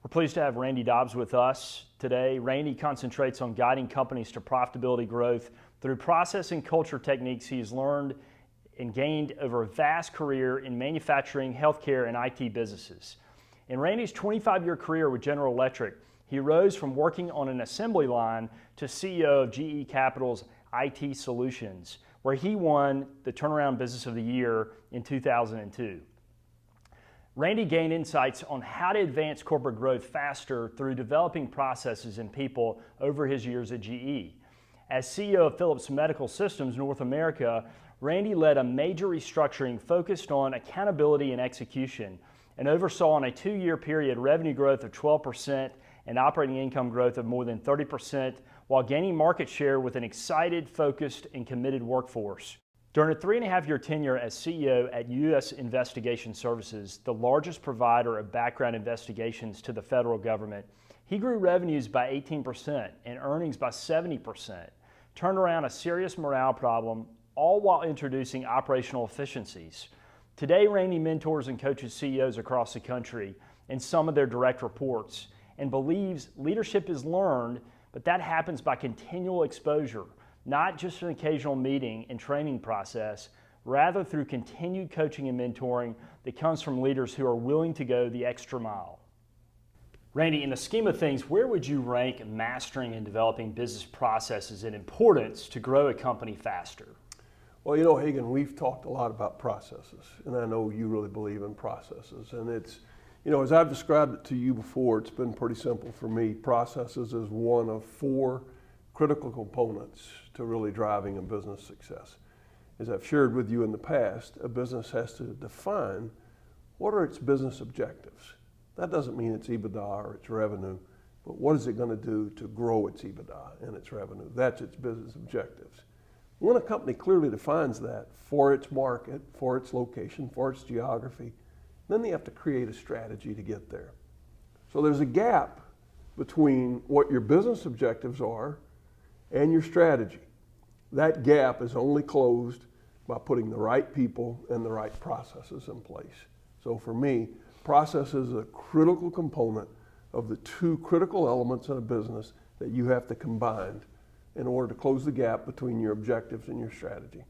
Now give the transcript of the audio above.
We're pleased to have Randy Dobbs with us today. Randy concentrates on guiding companies to profitability growth through process and culture techniques he has learned and gained over a vast career in manufacturing, healthcare, and IT businesses. In Randy's 25-year career with General Electric, he rose from working on an assembly line to CEO of GE Capital's IT Solutions, where he won the Turnaround Business of the Year in 2002. Randy gained insights on how to advance corporate growth faster through developing processes and people over his years at GE. As CEO of Philips Medical Systems North America, Randy led a major restructuring focused on accountability and execution, and oversaw in a 2-year period revenue growth of 12% and operating income growth of more than 30%, while gaining market share with an excited, focused, and committed workforce. During a 3.5-year tenure as CEO at U.S. Investigation Services, the largest provider of background investigations to the federal government, he grew revenues by 18% and earnings by 70%, turned around a serious morale problem, all while introducing operational efficiencies. Today, Randy mentors and coaches CEOs across the country and some of their direct reports, and believes leadership is learned, but that happens by continual exposure, not just an occasional meeting and training process, rather through continued coaching and mentoring that comes from leaders who are willing to go the extra mile. Randy, in the scheme of things, where would you rank mastering and developing business processes in importance to grow a company faster? Well, you know, Hagan, we've talked a lot about processes, and I know you really believe in processes. And it's, you know, as I've described it to you before, it's been pretty simple for me. Processes is one of 4 critical components to really driving a business success. As I've shared with you in the past, a business has to define what are its business objectives. That doesn't mean it's EBITDA or its revenue, but what is it going to do to grow its EBITDA and its revenue? That's its business objectives. When a company clearly defines that for its market, for its location, for its geography, then they have to create a strategy to get there. So there's a gap between what your business objectives are and your strategy. That gap is only closed by putting the right people and the right processes in place. So for me, processes is a critical component of the 2 critical elements in a business that you have to combine in order to close the gap between your objectives and your strategy.